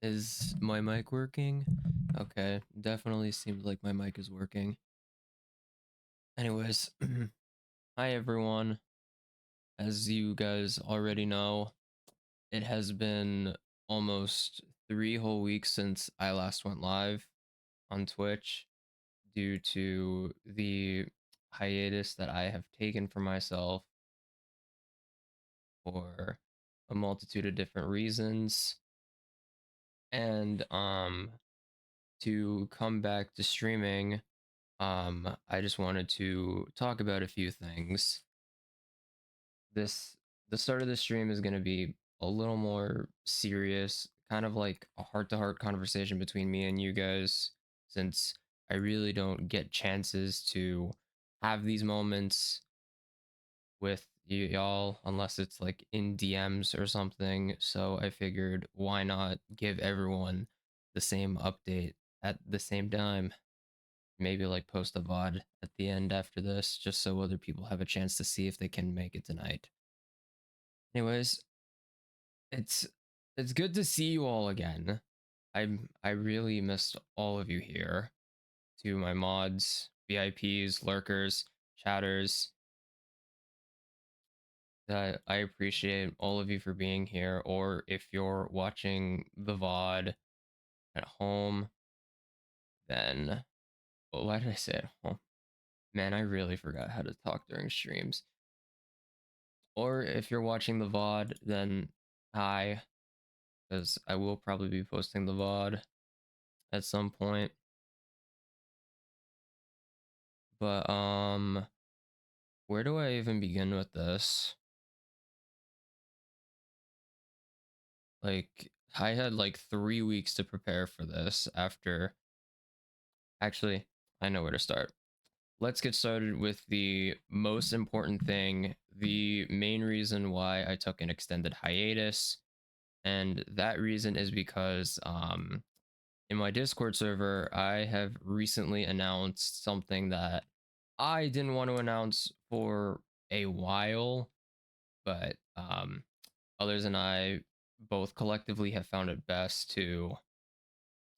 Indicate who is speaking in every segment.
Speaker 1: Is my mic working? Okay, definitely seems like my mic is working. Anyways, hi everyone. As you guys already know, it has been almost 3 whole weeks since I last went live on Twitch due to the hiatus that I have taken for myself for a multitude of different reasons. And to come back to streaming, I just wanted to talk about a few things. This the start of the stream is going to be a little more serious, kind of like a heart-to-heart conversation between me and you guys, since I really don't get chances to have these moments with y'all unless it's like in DMs or something. So I figured why not give everyone the same update at the same time. Maybe like post a VOD at the end after this, just so other people have a chance to see if they can make it tonight. Anyways, it's it's good to see you all again. I really missed all of you here. To my mods, VIPs, lurkers, chatters. I appreciate all of you for being here, or if you're watching the VOD at home, then well, why did I say at home? Man, I really forgot how to talk during streams. Or if you're watching the VOD, then hi, because I will probably be posting the VOD at some point. But where do I even begin with this? Like I had like 3 weeks to prepare for this after actually I know where to start. Let's get started with the most important thing, the main reason why I took an extended hiatus. And that reason is because in my Discord server, I have recently announced something that I didn't want to announce for a while, but others and I both collectively have found it best to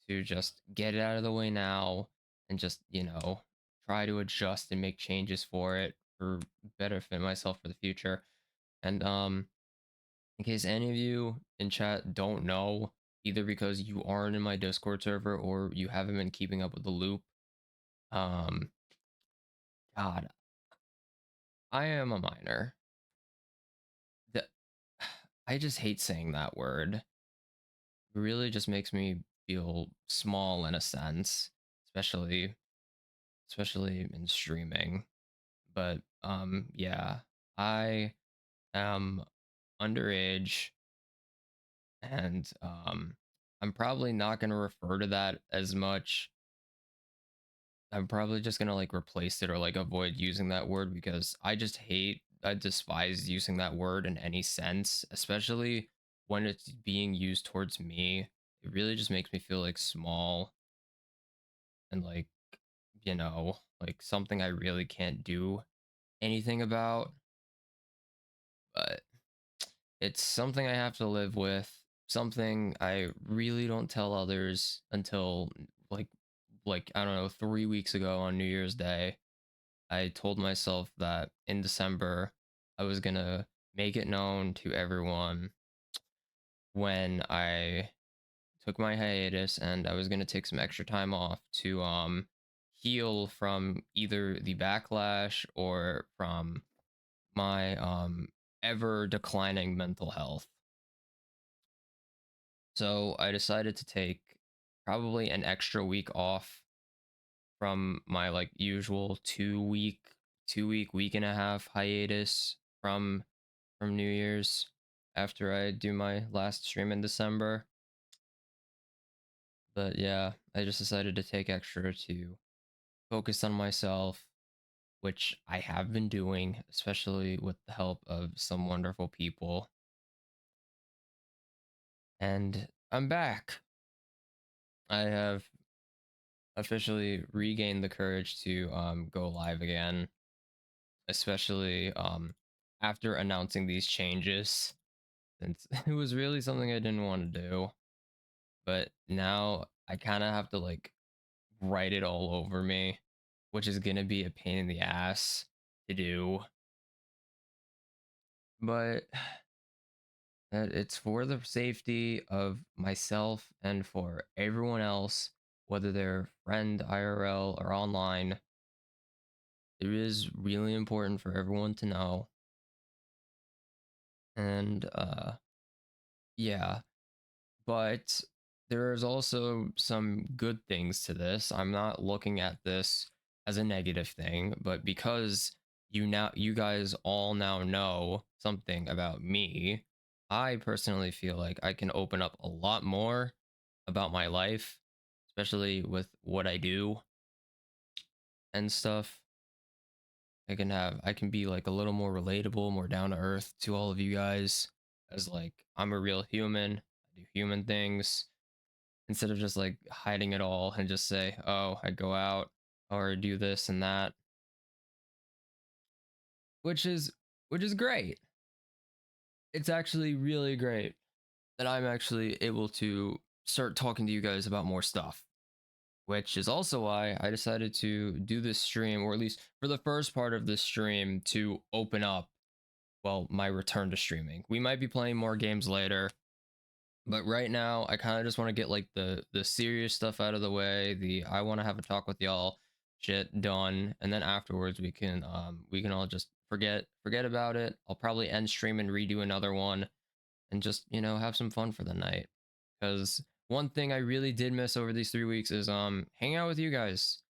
Speaker 1: just get it out of the way now and just, try to adjust and make changes for it for better fit myself for the future. And in case any of you in chat don't know, either because you aren't in my Discord server or you haven't been keeping up with the loop, um, God, I am a minor. The, I just hate saying that word. It really just makes me feel small in a sense, especially in streaming. But yeah, I am underage, and I'm probably not going to refer to that as much. I'm probably just gonna like replace it or like avoid using that word because I despise using that word in any sense, especially when it's being used towards me. It really just makes me feel like small and like, like something I really can't do anything about. But it's something I have to live with, something I really don't tell others until like I don't know, 3 weeks ago on New Year's Day. I told myself that in December I was gonna make it known to everyone when I took my hiatus and I was gonna take some extra time off to heal from either the backlash or from my ever declining mental health. So I decided to take probably an extra week off from my like usual 2 week and a half hiatus from New Year's after I do my last stream in December. But yeah, I just decided to take extra to focus on myself, which I have been doing, especially with the help of some wonderful people. And I'm back. I have officially regained the courage to go live again, especially after announcing these changes, since it was really something I didn't want to do. but now I kind of have to like write it all over me, which is gonna be a pain in the ass to do. But it's for the safety of myself and for everyone else, whether they're friend IRL or online. It is really important for everyone to know. And yeah, but there's also some good things to this. I'm not looking at this as a negative thing, but because you guys all now know something about me, I personally feel like I can open up a lot more about my life, especially with what I do and stuff. I can be like a little more relatable, more down to earth to all of you guys, as like I'm a real human. I do human things instead of just like hiding it all and just say, "Oh, I go out or do this and that," which is which is great. It's actually really great that I'm actually able to start talking to you guys about more stuff, which is also why I decided to do this stream, or at least for the first part of this stream, to open up, well, my return to streaming. We might be playing more games later, but right now I kind of just want to get like the serious stuff out of the way, the I want to have a talk with y'all shit done, and then afterwards we can all just forget about it. I'll probably end stream and redo another one and just, have some fun for the night. Cuz one thing I really did miss over these 3 weeks is hanging out with you guys,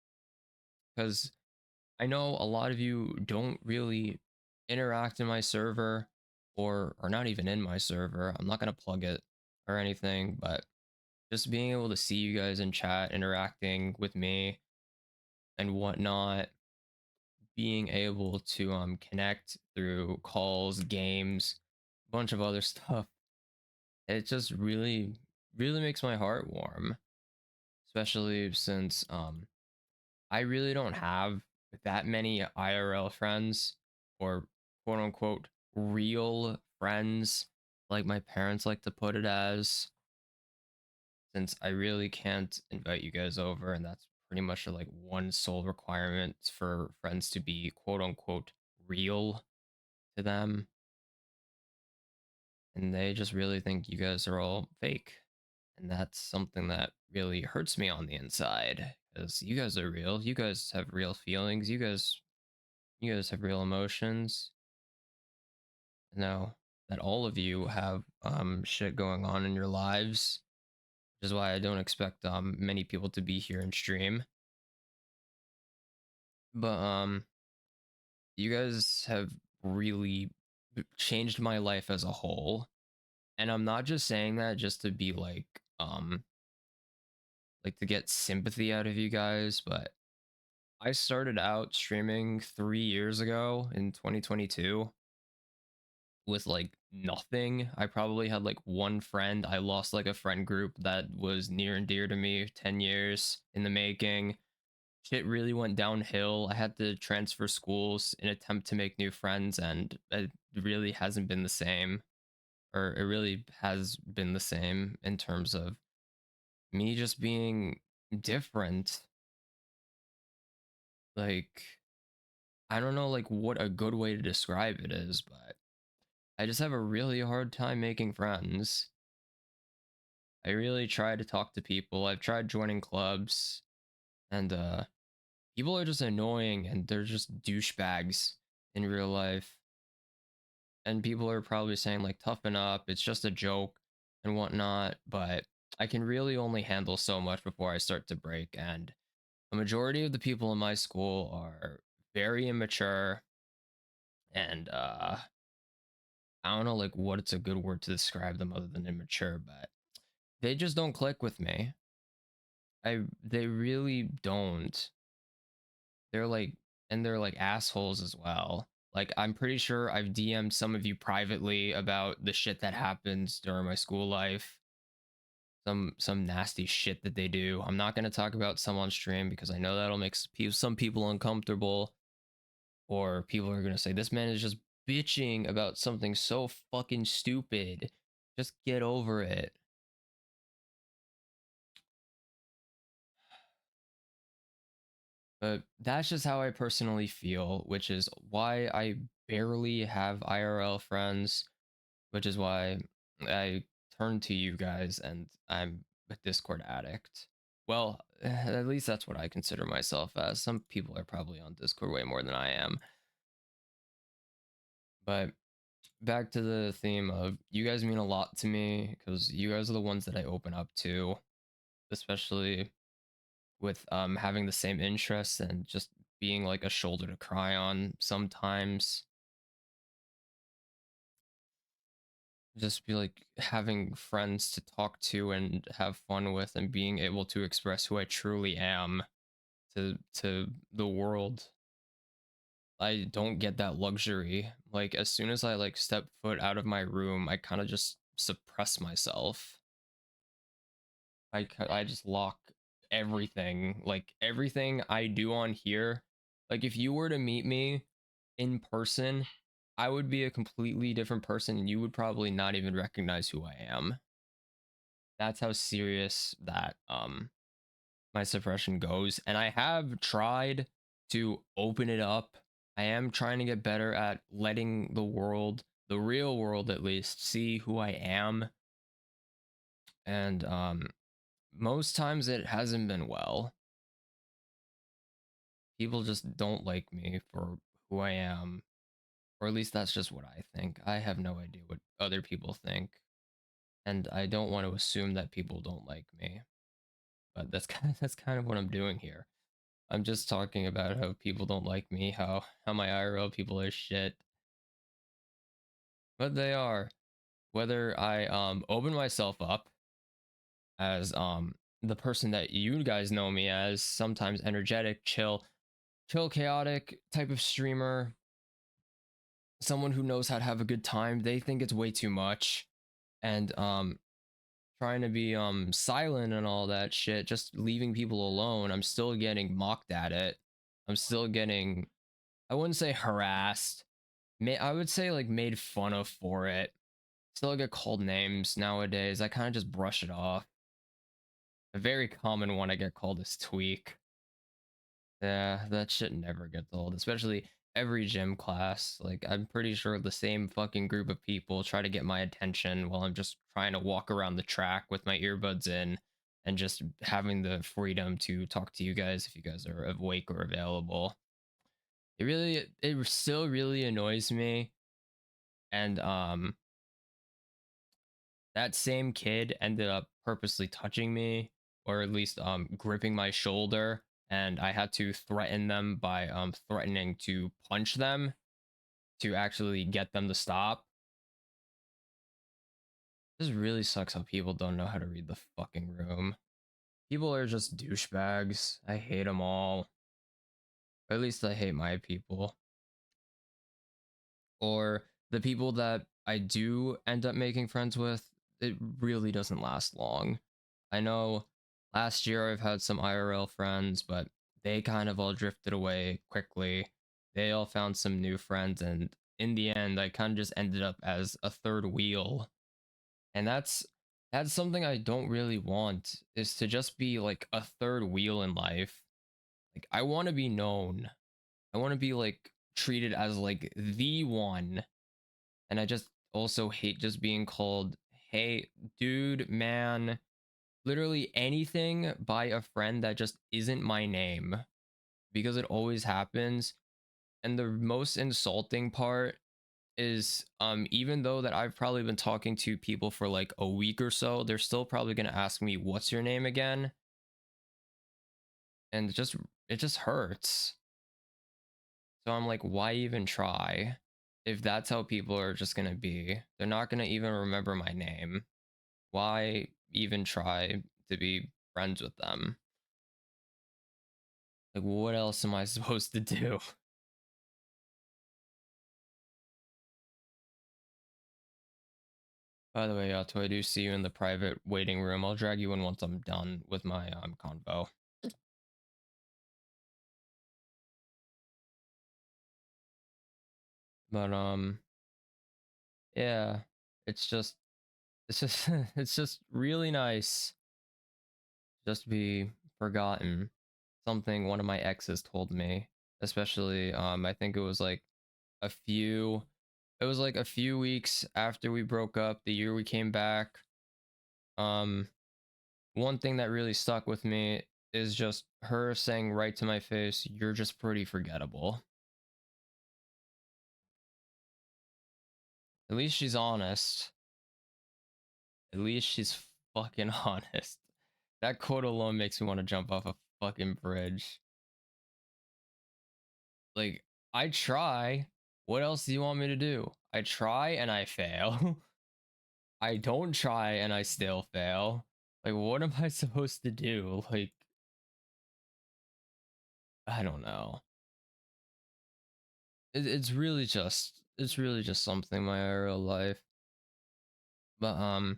Speaker 1: cuz I know a lot of you don't really interact in my server, or not even in my server. I'm not going to plug it or anything, but just being able to see you guys in chat interacting with me and whatnot, being able to connect through calls, games, a bunch of other stuff, it just really makes my heart warm, especially since I really don't have that many IRL friends, or quote unquote real friends, like my parents like to put it as, since I really can't invite you guys over, and that's pretty much like one sole requirement for friends to be quote unquote real to them. And they just really think you guys are all fake. And that's something that really hurts me on the inside, because you guys are real. You guys have real feelings. You guys have real emotions. Know that all of you have shit going on in your lives, which is why I don't expect many people to be here and stream. But you guys have really changed my life as a whole. And I'm not just saying that just to be like to get sympathy out of you guys, but I started out streaming 3 years ago in 2022 with like nothing. I probably had like one friend. I lost like a friend group that was near and dear to me, 10 years in the making. Shit really went downhill. I had to transfer schools in attempt to make new friends, and it really hasn't been the same. Or it really has been the same in terms of me just being different. Like, I don't know like what a good way to describe it is, but I just have a really hard time making friends. I really try to talk to people. I've tried joining clubs, and people are just annoying, and they're just douchebags in real life. And people are probably saying like toughen up, it's just a joke and whatnot, but I can really only handle so much before I start to break. And a majority of the people in my school are very immature, and I don't know like what it's a good word to describe them other than immature, but they just don't click with me. They really don't. They're like, and they're like assholes as well. Like, I'm pretty sure I've DM'd some of you privately about the shit that happens during my school life. Some nasty shit that they do. I'm not gonna talk about some on stream because I know that'll make some people uncomfortable, or people are gonna say this man is just bitching about something so fucking stupid. Just get over it. But that's just how I personally feel, which is why I barely have IRL friends, which is why I turn to you guys and I'm a Discord addict. Well, at least that's what I consider myself as. Some people are probably on Discord way more than I am. But back to the theme of you guys mean a lot to me because you guys are the ones that I open up to, especially with having the same interests and just being like a shoulder to cry on sometimes. Just be like having friends to talk to and have fun with and being able to express who I truly am to the world. I don't get that luxury. Like as soon as I like step foot out of my room, I kind of just suppress myself. I just lock everything, like everything I do on here. Like if you were to meet me in person, I would be a completely different person and you would probably not even recognize who I am. That's how serious that my suppression goes. And I have tried to open it up. I am trying to get better at letting the world, the real world at least, see who I am. And most times it hasn't been well. People just don't like me for who I am, or at least that's just what I think. I have no idea what other people think, and I don't want to assume that people don't like me. But that's kind of what I'm doing here. I'm just talking about how people don't like me, how my IRL people are shit, but they are. Whether I open myself up as the person that you guys know me as, sometimes energetic, chill, chaotic type of streamer, someone who knows how to have a good time. They think it's way too much, and trying to be silent and all that shit, just leaving people alone. I'm still getting mocked at it. I'm still getting, I wouldn't say harassed. I would say like made fun of for it. Still get called names nowadays. I kind of just brush it off. A very common one I get called is tweak. Yeah, that shit never gets old, especially every gym class. Like, I'm pretty sure the same fucking group of people try to get my attention while I'm just trying to walk around the track with my earbuds in and just having the freedom to talk to you guys if you guys are awake or available. It still really annoys me. And that same kid ended up purposely touching me, or at least gripping my shoulder, and I had to threaten them by threatening to punch them to actually get them to stop. This really sucks how people don't know how to read the fucking room. People are just douchebags. I hate them all. Or at least I hate my people. Or the people that I do end up making friends with, it really doesn't last long. I know last year I've had some IRL friends, but they kind of all drifted away quickly. They all found some new friends, and in the end, I kind of just ended up as a third wheel. And that's something I don't really want, is to just be like a third wheel in life. Like I want to be known. I want to be like treated as like the one, and I just also hate just being called, hey, dude, man, literally anything by a friend that just isn't my name, because it always happens. And the most insulting part is even though that I've probably been talking to people for like a week or so, they're still probably going to ask me what's your name again, and it just hurts. So I'm like, why even try? If that's how people are just going to be, they're not going to even remember my name. Why even try to be friends with them? Like, what else am I supposed to do? By the way, Yato, I do see you in the private waiting room. I'll drag you in once I'm done with my convo. But yeah, it's just it's just it's just really nice just to be forgotten. something one of my exes told me, especially I think it was like a few it was like a few weeks after we broke up, the year we came back. Um One thing that really stuck with me is just her saying right to my face, "You're just pretty forgettable." At least she's honest. At least she's fucking honest. That quote alone makes me want to jump off a fucking bridge. Like, I try. What else do you want me to do? I try and I fail. I don't try and I still fail. Like, what am I supposed to do? Like, I don't know. It's really just something my real life. But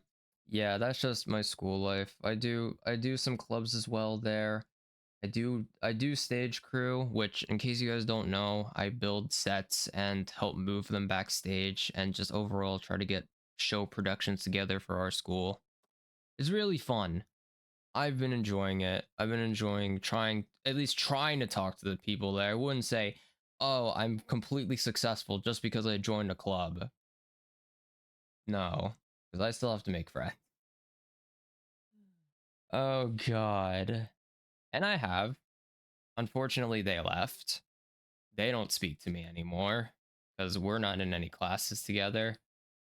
Speaker 1: yeah, that's just my school life. I do some clubs as well there. I do stage crew, which in case you guys don't know, I build sets and help move them backstage and just overall try to get show productions together for our school. It's really fun. I've been enjoying it. I've been enjoying trying at least trying to talk to the people there. I wouldn't say, "Oh, I'm completely successful just because I joined a club." No, because I still have to make friends. Oh god. And I have. Unfortunately, they left. They don't speak to me anymore because we're not in any classes together.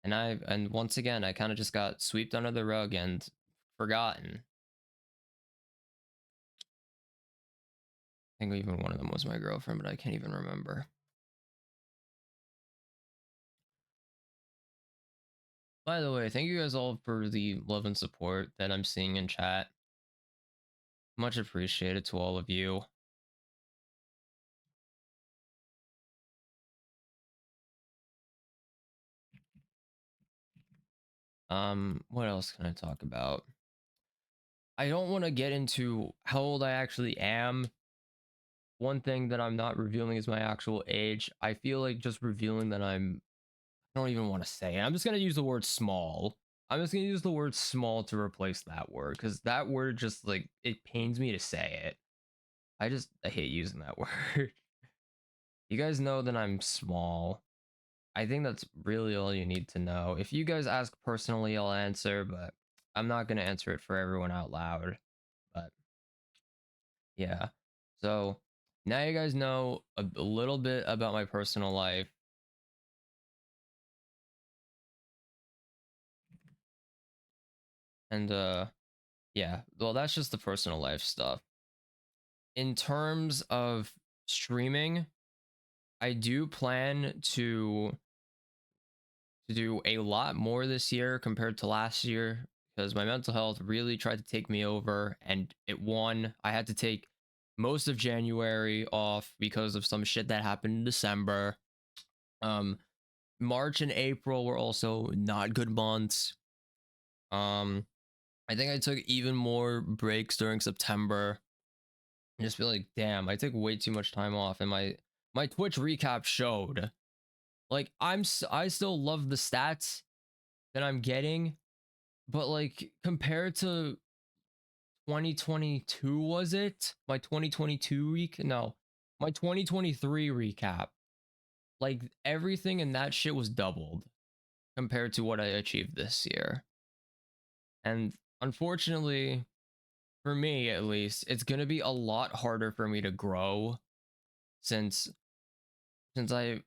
Speaker 1: And once again, I kind of just got swept under the rug and forgotten. I think even one of them was my girlfriend, but I can't even remember. By the way, thank you guys all for the love and support that I'm seeing in chat. Much appreciated to all of you. What else can I talk about? I don't want to get into how old I actually am. One thing that I'm not revealing is my actual age. I feel like just revealing that I don't even want to say it. I'm just going to use the word small. I'm just going to use the word small to replace that word because that word just like it pains me to say it. I hate using that word. You guys know that I'm small. I think that's really all you need to know. If you guys ask personally, I'll answer, but I'm not going to answer it for everyone out loud. But yeah. So now you guys know a little bit about my personal life. And yeah, well that's just the personal life stuff. In terms of streaming, I do plan to do a lot more this year compared to last year because my mental health really tried to take me over and it won. I had to take most of January off because of some shit that happened in December. Um March and April were also not good months. Um I think I took even more breaks during September. I just feel like, damn, I took way too much time off, and my Twitch recap showed. Like, I still love the stats that I'm getting, but like compared to 2022, was it my 2022 no, my 2023 recap? Like everything in that shit was doubled compared to what I achieved this year, and unfortunately, for me at least, it's gonna be a lot harder for me to grow since since I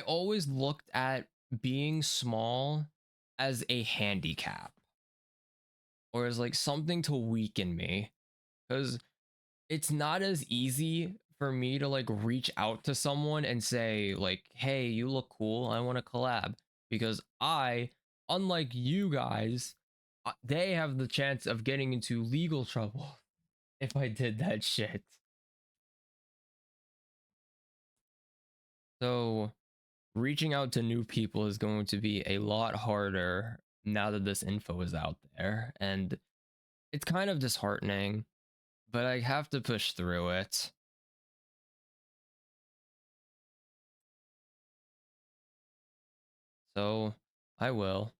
Speaker 1: always looked at being small as a handicap or as like something to weaken me because it's not as easy for me to like reach out to someone and say like, hey, you look cool, I want to collab, because I, unlike you guys, they have the chance of getting into legal trouble if I did that shit. So reaching out to new people is going to be a lot harder now that this info is out there, and it's kind of disheartening, but I have to push through it. So I will.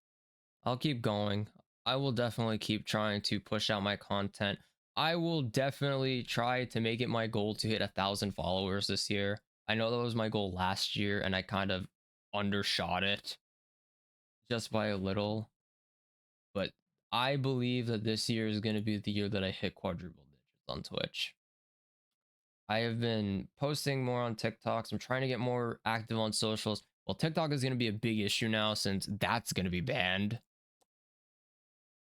Speaker 1: I'll keep going. I will definitely keep trying to push out my content. I will definitely try to make it my goal to hit 1,000 followers this year. I know that was my goal last year, and I kind of undershot it just by a little. But I believe that this year is going to be the year that I hit quadruple digits on Twitch. I have been posting more on TikToks. I'm trying to get more active on socials. Well, TikTok is going to be a big issue now since that's going to be banned.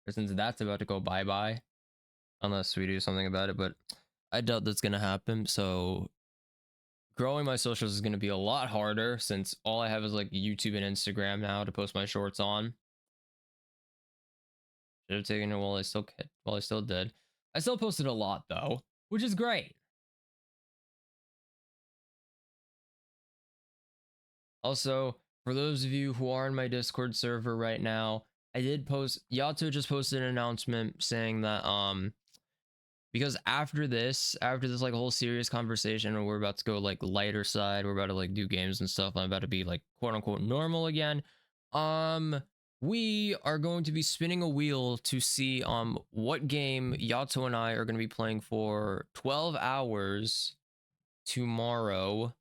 Speaker 1: Or since that's about to go bye-bye. Unless we do something about it, but I doubt that's going to happen. So growing my socials is going to be a lot harder since all I have is like YouTube and Instagram now to post my shorts on. Should have taken it while I still did. I still posted a lot though, which is great. Also, for those of you who are in my Discord server right now, I did post Yato just posted an announcement saying that because after this like whole serious conversation where we're about to go like lighter side, we're about to like do games and stuff, I'm about to be like quote unquote normal again. We are going to be spinning a wheel to see what game Yato and I are going to be playing for 12 hours tomorrow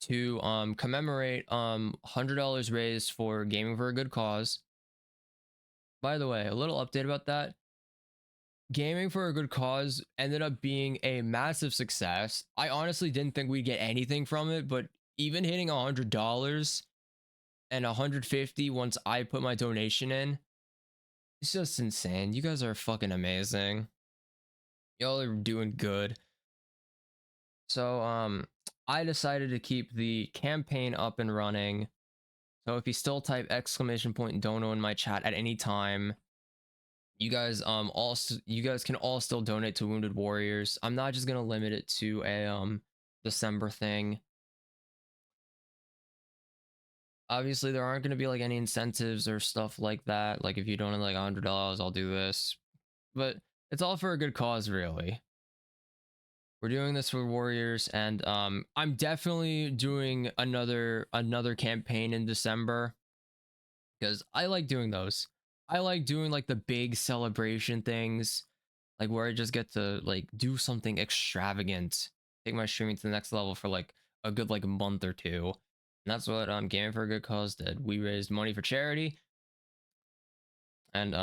Speaker 1: to commemorate $100 raised for gaming for a good cause. By the way, a little update about that. Gaming for a good cause ended up being a massive success. I honestly didn't think we'd get anything from it, but even hitting $100 and 150 once I put my donation in, it's just insane. You guys are fucking amazing. Y'all are doing good. So I decided to keep the campaign up and running. So if you still type !dono in my chat at any time, you guys you guys can all still donate to Wounded Warriors. I'm not just gonna limit it to a December thing. Obviously there aren't gonna be like any incentives or stuff like that. Like if you donate like $100, I'll do this. But it's all for a good cause, really. We're doing this for Warriors, and I'm definitely doing another campaign in December because I like doing those. I like doing like the big celebration things, like where I just get to like do something extravagant, take my streaming to the next level for like a good like month or two. And that's what Gaming for a Good Cause did. We raised money for charity. And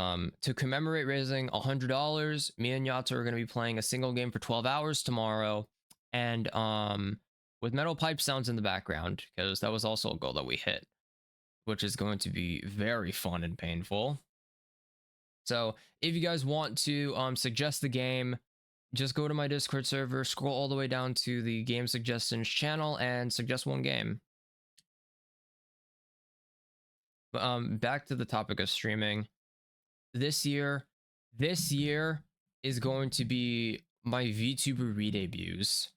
Speaker 1: to commemorate raising $100, me and Yato are going to be playing a single game for 12 hours tomorrow. And with metal pipe sounds in the background, because that was also a goal that we hit, which is going to be very fun and painful. So if you guys want to suggest the game, just go to my Discord server, scroll all the way down to the game suggestions channel, and suggest one game. But back to the topic of streaming. This year is going to be my VTuber re-debuts,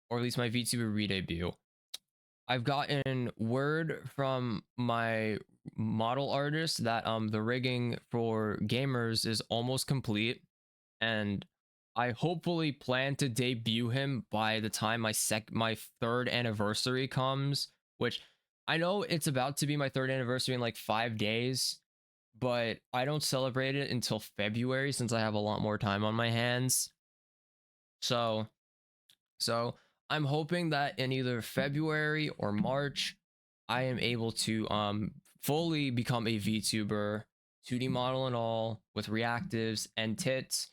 Speaker 1: or at least my VTuber re-debut. I've gotten word from my model artist that the rigging for gamers is almost complete, and I hopefully plan to debut him by the time my third anniversary comes, which I know it's about to be my third anniversary in like 5 days, but I don't celebrate it until February since I have a lot more time on my hands. So I'm hoping that in either February or March, I am able to fully become a VTuber, 2D model and all, with reactives and tits.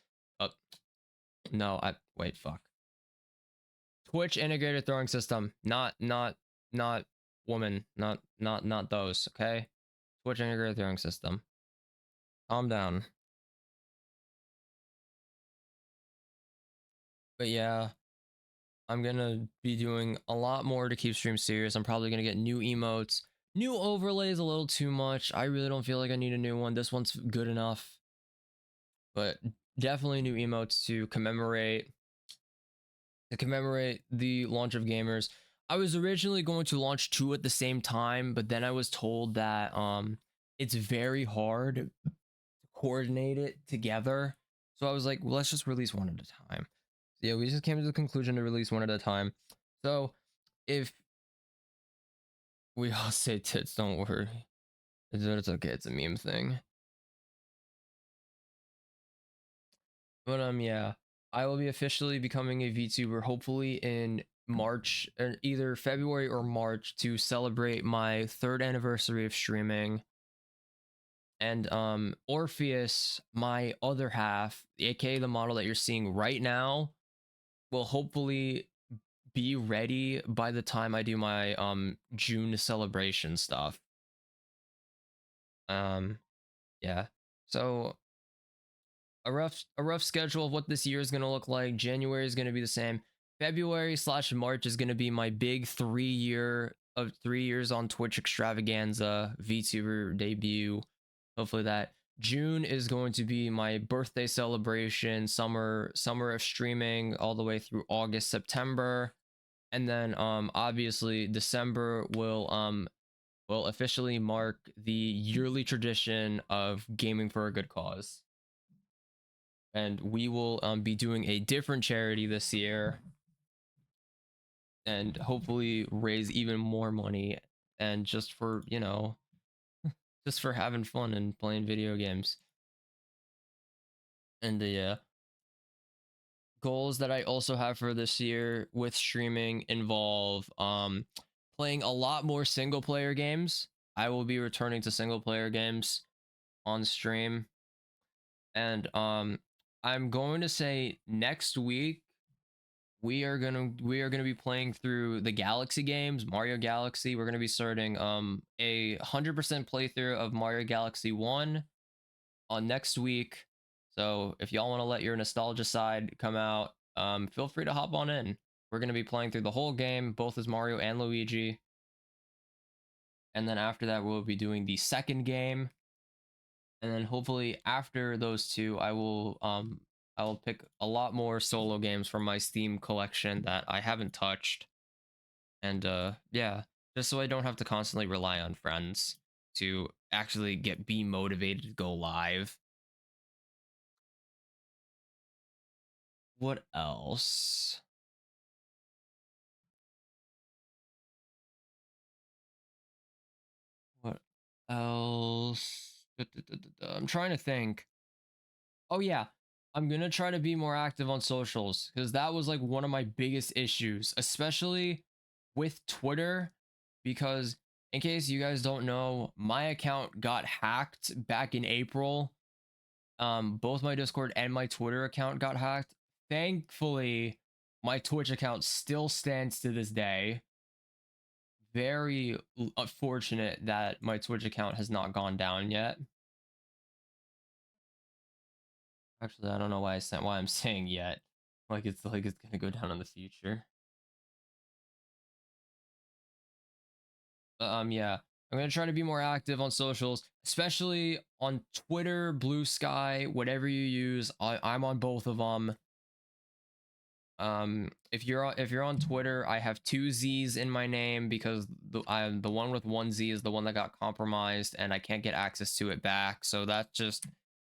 Speaker 1: No, I wait, fuck. Twitch integrated throwing system, not woman, not those, okay? Twitch integrated throwing system. Calm down. But yeah, I'm gonna be doing a lot more to keep streams serious. I'm probably gonna get new emotes. New overlays a little too much. I really don't feel like I need a new one. This one's good enough. But definitely new emotes to commemorate the launch of Gamers. I was originally going to launch 2 at the same time, but then I was told that it's very hard to coordinate it together. So I was like, well, let's just release 1 at a time. So yeah, we just came to the conclusion to release 1 at a time. So if we all say tits, don't worry. It's okay, it's a meme thing. But yeah, I will be officially becoming a VTuber hopefully in March, either February or March, to celebrate my third anniversary of streaming. And Orpheus, my other half, aka the model that you're seeing right now, will hopefully be ready by the time I do my June celebration stuff. Um yeah. So a rough schedule of what this year is going to look like. January is going to be the same. February/March is going to be my big 3 years on Twitch extravaganza VTuber debut. Hopefully that. June is going to be my birthday celebration, summer of streaming all the way through August, September. And then obviously December will officially mark the yearly tradition of gaming for a good cause. And we will be doing a different charity this year and hopefully raise even more money, and just for just for having fun and playing video games. And the goals that I also have for this year with streaming involve playing a lot more single player games. I will be returning to single player games on stream. And I'm going to say next week we are gonna be playing through the Galaxy games, Mario Galaxy. We're gonna be starting a 100% playthrough of Mario Galaxy 1 on next week. So if y'all want to let your nostalgia side come out, feel free to hop on in. We're gonna be playing through the whole game, both as Mario and Luigi. And then after that, we'll be doing the second game. And then hopefully after those two, I will pick a lot more solo games from my Steam collection that I haven't touched. And yeah, just so I don't have to constantly rely on friends to actually be motivated to go live. What else? What else? I'm trying to think. Oh yeah, I'm gonna try to be more active on socials, because that was like one of my biggest issues, especially with Twitter. Because in case you guys don't know, my account got hacked back in April. Both my Discord and my Twitter account got hacked. Thankfully, my Twitch account still stands to this day. Very unfortunate that my Twitch account has not gone down yet. Actually, I don't know why I'm saying yet. Like it's gonna go down in the future. Yeah. I'm gonna try to be more active on socials, especially on Twitter, Blue Sky, whatever you use. I'm on both of them. If you're on Twitter, I have two Z's in my name, because the one with one Z is the one that got compromised and I can't get access to it back. So that's just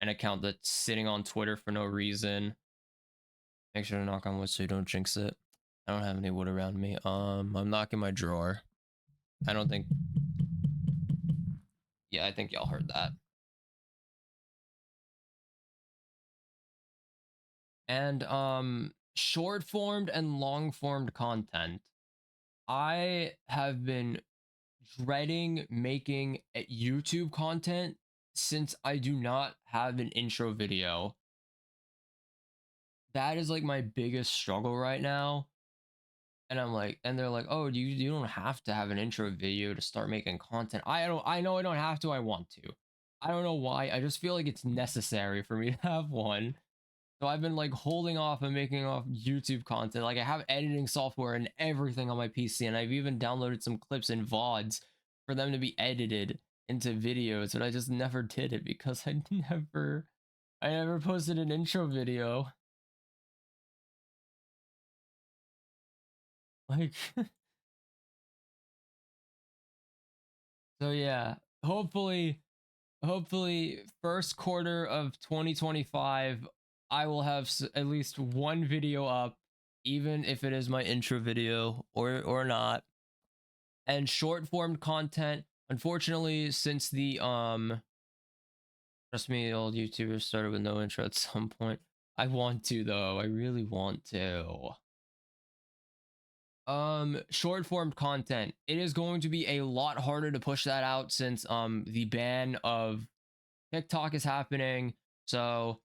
Speaker 1: an account that's sitting on Twitter for no reason. Make sure to knock on wood so you don't jinx it. I don't have any wood around me. I'm knocking my drawer. I don't think. Yeah, I think y'all heard that. And short formed and long formed content. I have been dreading making YouTube content since I do not have an intro video. That is like my biggest struggle right now. And they're like, oh, you don't have to have an intro video to start making content. I know I don't have to, I want to. I don't know why. I just feel like it's necessary for me to have one. So I've been like holding off and making off YouTube content. Like I have editing software and everything on my PC, and I've even downloaded some clips and VODs for them to be edited into videos, but I just never did it because I never posted an intro video. Like so yeah, hopefully first quarter of 2025 I will have at least one video up, even if it is my intro video or not. And short form content, unfortunately, since the trust me, old YouTubers started with no intro at some point. I want to though. I really want to. Short form content. It is going to be a lot harder to push that out since the ban of TikTok is happening. So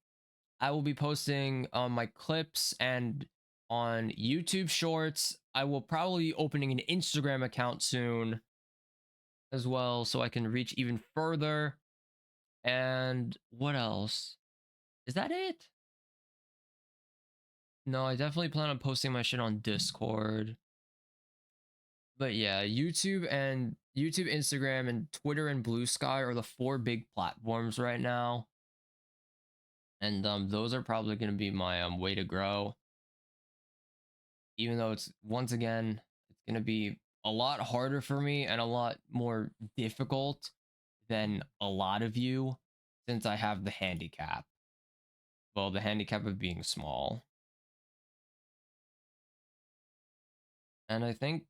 Speaker 1: I will be posting my clips and on YouTube Shorts. I will probably be opening an Instagram account soon as well so I can reach even further. And what else? Is that it? No, I definitely plan on posting my shit on Discord. But yeah, YouTube, Instagram, and Twitter and Blue Sky are the four big platforms right now. And those are probably gonna be my way to grow. Even though it's once again, it's gonna be a lot harder for me and a lot more difficult than a lot of you since I have the handicap. Well, the handicap of being small. And I think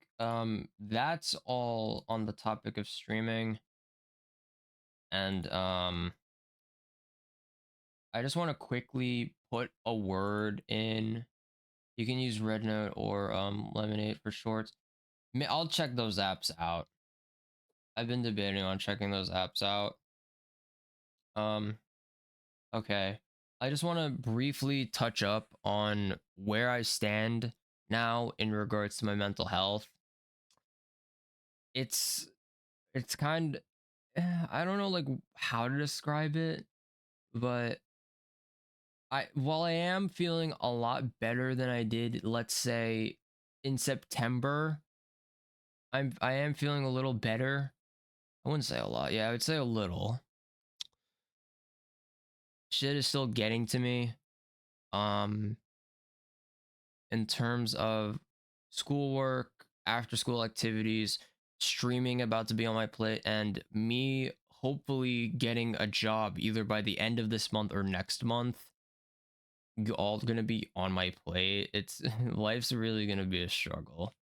Speaker 1: that's all on the topic of streaming. And I just want to quickly put a word in. You can use Rednote or Lemonade for shorts. I'll check those apps out. I've been debating on checking those apps out. Um, okay. I just want to briefly touch up on where I stand now in regards to my mental health. It's it's kind I don't know like how to describe it, but while I am feeling a lot better than I did, let's say in September, I am feeling a little better. I wouldn't say a lot. Yeah, I would say a little. Shit is still getting to me. Um, in terms of schoolwork, after school activities, streaming about to be on my plate, and me hopefully getting a job either by the end of this month or next month. All gonna be on my plate. It's life's really gonna be a struggle.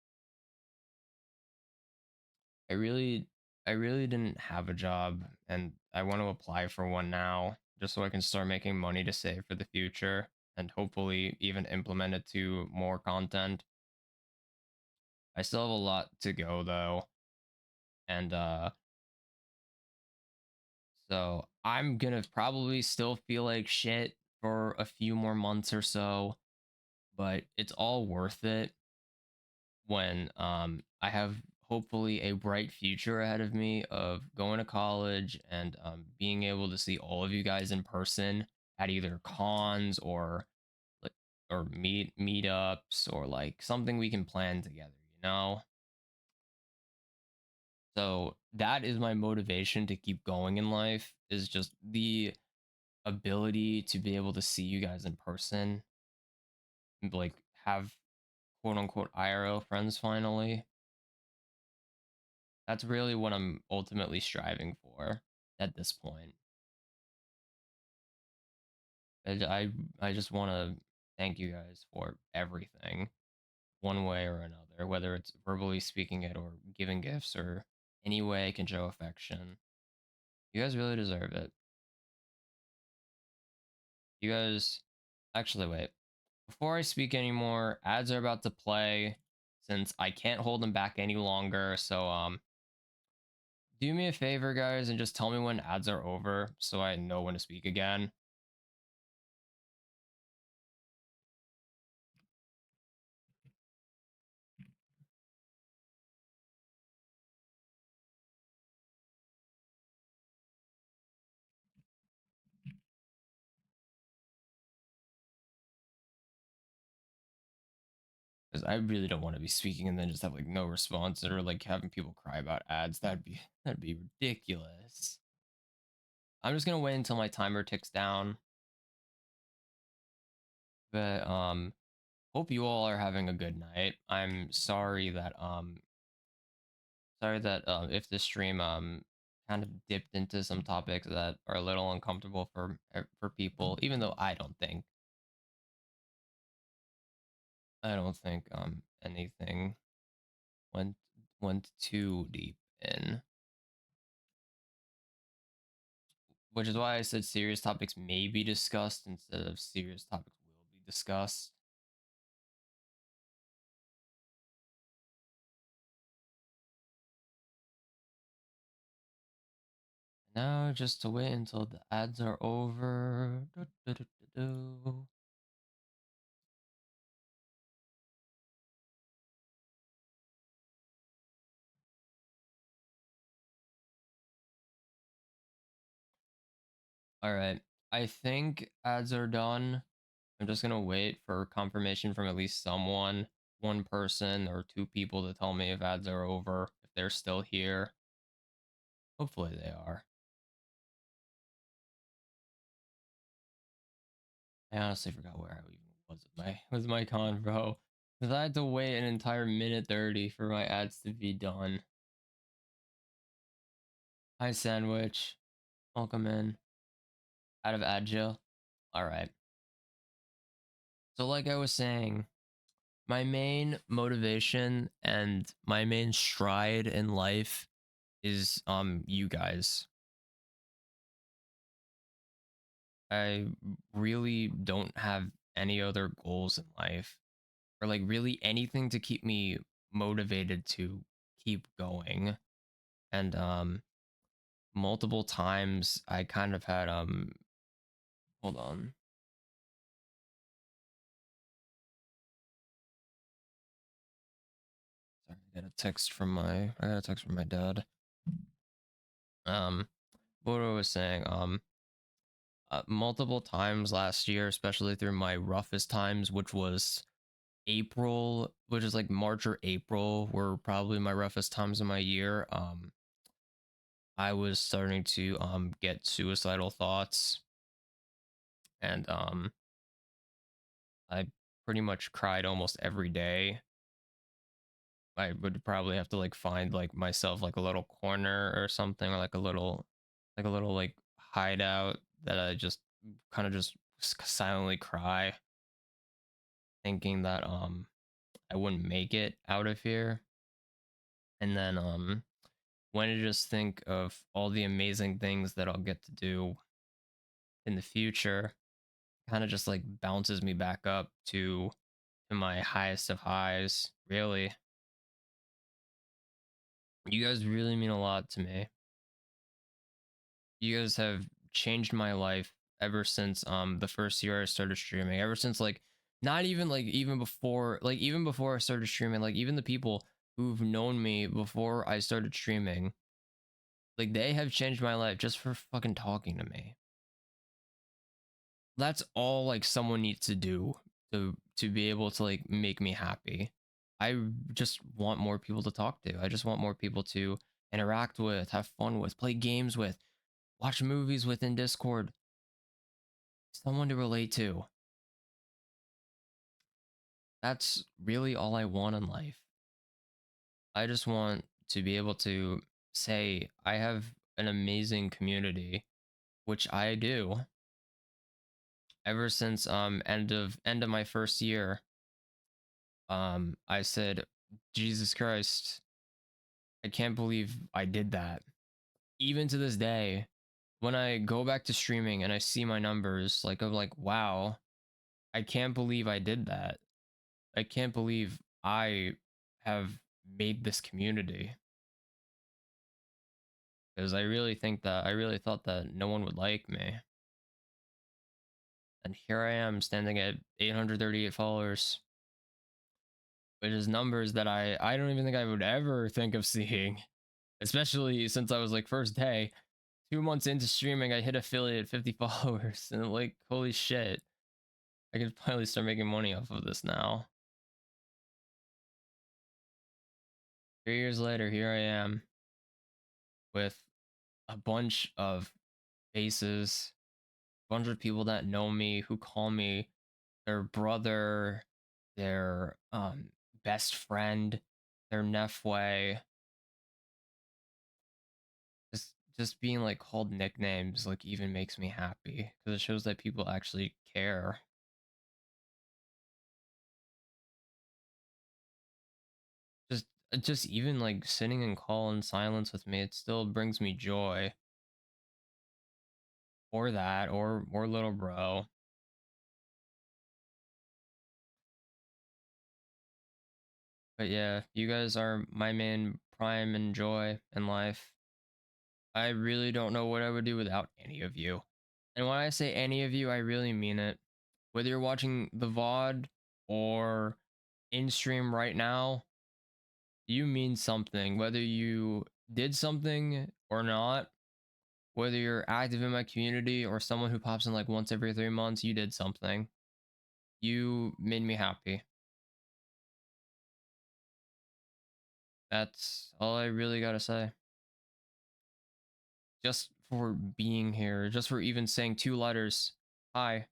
Speaker 1: I really I really didn't have a job and I want to apply for one now just so I can start making money to save for the future and hopefully even implement it to more content. I still have a lot to go though. And so I'm gonna probably still feel like shit for a few more months or so, but it's all worth it when I have hopefully a bright future ahead of me of going to college and being able to see all of you guys in person at either cons or like or meetups or like something we can plan together, you know? So that is my motivation to keep going in life is just the ability to be able to see you guys in person and like have quote unquote IRL friends finally. That's really what I'm ultimately striving for at this point. And I just want to thank you guys for everything, one way or another, whether it's verbally speaking it or giving gifts or any way I can show affection. You guys really deserve it. You guys, actually, wait. Before I speak anymore, ads are about to play since I can't hold them back any longer. So, do me a favor, guys, and just tell me when ads are over so I know when to speak again. 'Cause I really don't want to be speaking and then just have like no response or like having people cry about ads. That'd be ridiculous. I'm just gonna wait until my timer ticks down. But hope you all are having a good night. I'm sorry that if the stream kind of dipped into some topics that are a little uncomfortable for people, even though I don't think anything went went too deep in. Which is why I said serious topics may be discussed instead of serious topics discussed. Now just to wait until the ads are over. Do. All right. I think ads are done. I'm just gonna wait for confirmation from at least someone, one person or two people to tell me if ads are over, if they're still here. Hopefully they are. I honestly forgot where I even was with my convo. Because I had to wait an entire minute 30 for my ads to be done. Hi Sandwich. Welcome in. Out of Agile. Alright. So like I was saying, my main motivation and my main stride in life is you guys. I really don't have any other goals in life or like really anything to keep me motivated to keep going. And multiple times I kind of had hold on. Sorry, I got a text from my dad. Um what I was saying, multiple times last year, especially through my roughest times, which was April, which is like March or April, were probably my roughest times of my year. I was starting to get suicidal thoughts, and I pretty much cried almost every day. I would probably have to like find like myself like a little corner or something, or like a little like hideout that I just kind of just silently cry, thinking that I wouldn't make it out of here. And then when I just think of all the amazing things that I'll get to do in the future, kind of just like bounces me back up to my highest of highs. Really, you guys really mean a lot to me. You guys have changed my life ever since the first year I started streaming. Ever since like not even like even before I started streaming, like even the people who've known me before I started streaming, like they have changed my life just for fucking talking to me. That's all like someone needs to do to be able to like make me happy. I just want more people to talk to. I just want more people to interact with, have fun with, play games with, watch movies with in Discord. Someone to relate to. That's really all I want in life. I just want to be able to say I have an amazing community, which I do. Ever since end of my first year, I said, Jesus Christ, I can't believe I did that. Even to this day, when I go back to streaming and I see my numbers, like I'm like, wow, I can't believe I did that. I can't believe I have made this community. Because I really thought that no one would like me. And here I am standing at 838 followers, which is numbers that I don't even think I would ever think of seeing. Especially since I was like first day, 2 months into streaming, I hit affiliate 50 followers, and like holy shit, I could finally start making money off of this now. 3 years later, here I am with a bunch of faces, a bunch of people that know me who call me their brother, their best friend, their nephew. Just being like called nicknames like even makes me happy because it shows that people actually care. Just even like sitting in call in silence with me, it still brings me joy. Or that, or little bro. But yeah, you guys are my main prime and joy in life. I really don't know what I would do without any of you. And when I say any of you, I really mean it. Whether you're watching the VOD or in stream right now, you mean something. Whether you did something or not, whether you're active in my community or someone who pops in like once every 3 months, you did something. You made me happy. That's all I really gotta say. Just for being here, just for even saying 2 letters. Hi.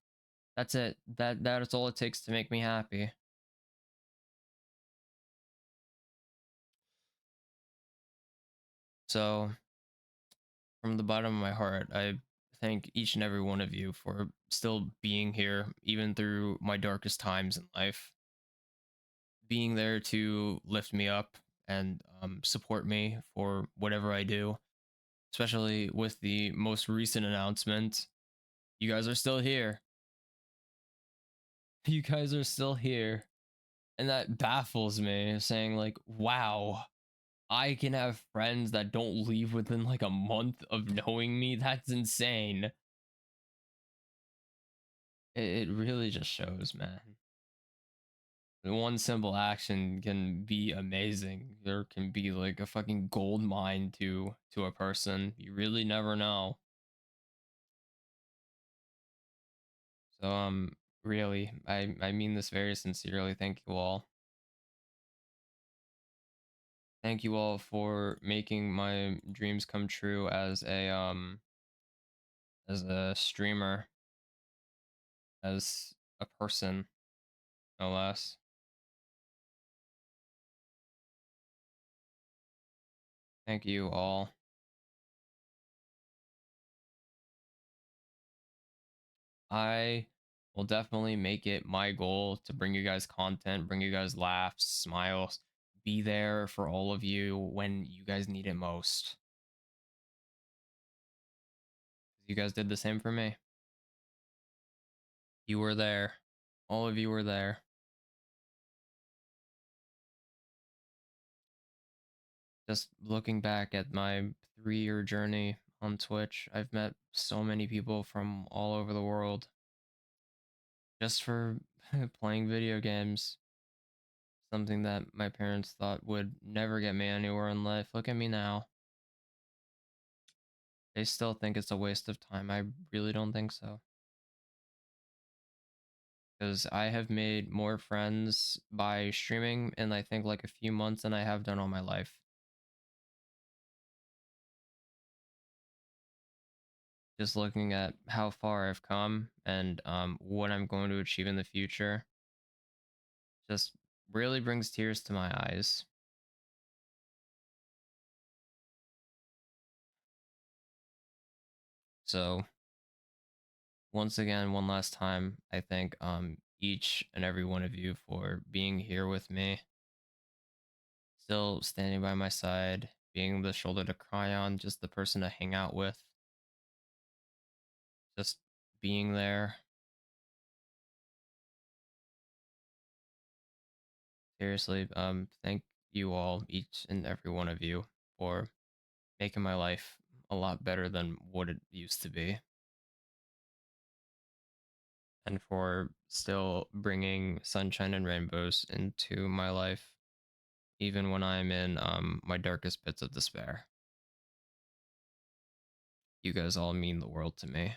Speaker 1: That's it. That is all it takes to make me happy. So, from the bottom of my heart, I thank each and every one of you for still being here, even through my darkest times in life. Being there to lift me up and support me for whatever I do, especially with the most recent announcement. You guys are still here. You guys are still here. And that baffles me, saying, like, wow, I can have friends that don't leave within like a month of knowing me. That's insane. It really just shows, man. One simple action can be amazing. There can be like a fucking gold mine to a person. You really never know. So really, I mean this very sincerely. Thank you all. Thank you all for making my dreams come true as a streamer, as a person, no less. Thank you all. I will definitely make it my goal to bring you guys content, bring you guys laughs, smiles, be there for all of you when you guys need it most. You guys did the same for me. You were there. All of you were there. Just looking back at my 3-year journey on Twitch, I've met so many people from all over the world just for playing video games. Something that my parents thought would never get me anywhere in life. Look at me now. They still think it's a waste of time. I really don't think so. Because I have made more friends by streaming in I think like a few months than I have done all my life. Just looking at how far I've come and what I'm going to achieve in the future just really brings tears to my eyes. So once again, one last time, I thank each and every one of you for being here with me, still standing by my side, being the shoulder to cry on, just the person to hang out with, just being there. Seriously, thank you all, each and every one of you, for making my life a lot better than what it used to be, and for still bringing sunshine and rainbows into my life, even when I'm in my darkest pits of despair. You guys all mean the world to me,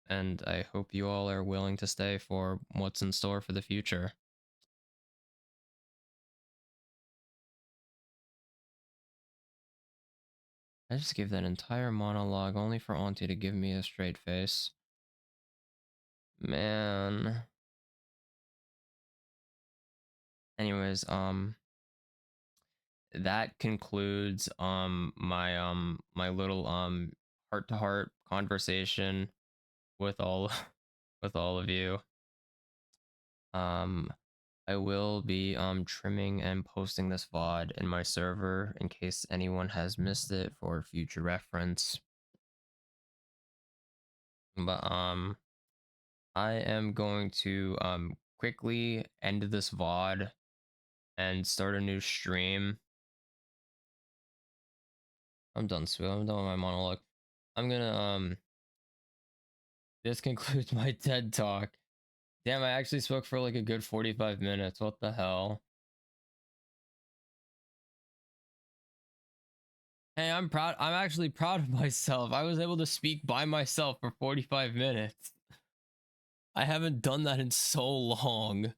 Speaker 1: and I hope you all are willing to stay for what's in store for the future. I just gave that entire monologue only for Auntie to give me a straight face. Man. Anyways, that concludes my little heart to heart conversation with all with all of you. Um I will be trimming and posting this VOD in my server in case anyone has missed it for future reference. But I am going to quickly end this VOD and start a new stream. I'm done, Sue. I'm done with my monologue. I'm gonna this concludes my TED talk. Damn, I actually spoke for like a good 45 minutes. What the hell? Hey, I'm proud. I'm actually proud of myself. I was able to speak by myself for 45 minutes. I haven't done that in so long.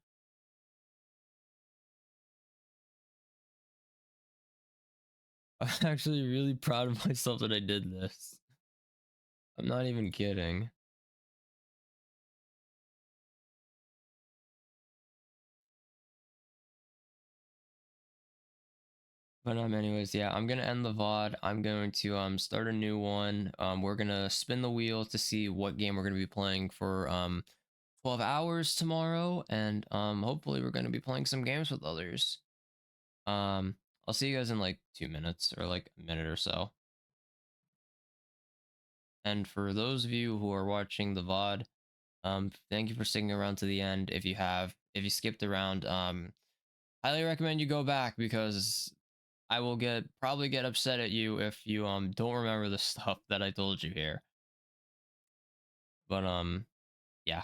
Speaker 1: I'm actually really proud of myself that I did this. I'm not even kidding. But anyways, yeah, I'm gonna end the VOD. I'm going to start a new one. We're gonna spin the wheel to see what game we're gonna be playing for 12 hours tomorrow, and hopefully we're gonna be playing some games with others. I'll see you guys in like 2 minutes or like a minute or so. And for those of you who are watching the VOD, thank you for sticking around to the end. If you skipped around, highly recommend you go back because I will probably get upset at you if you don't remember the stuff that I told you here. But yeah.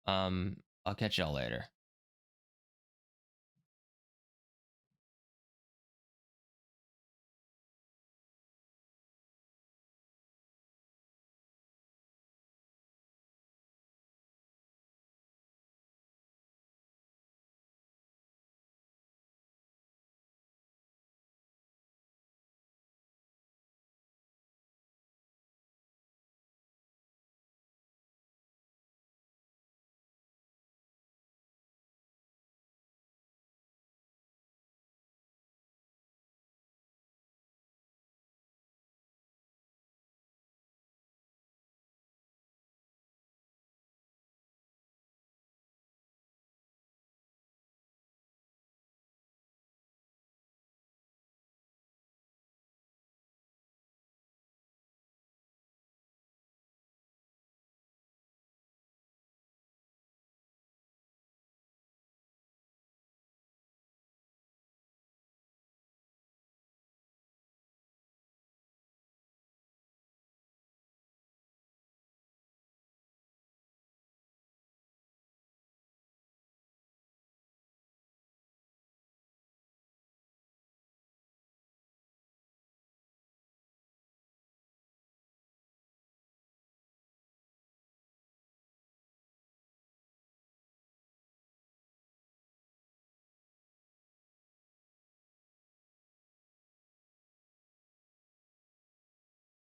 Speaker 1: I'll catch y'all later.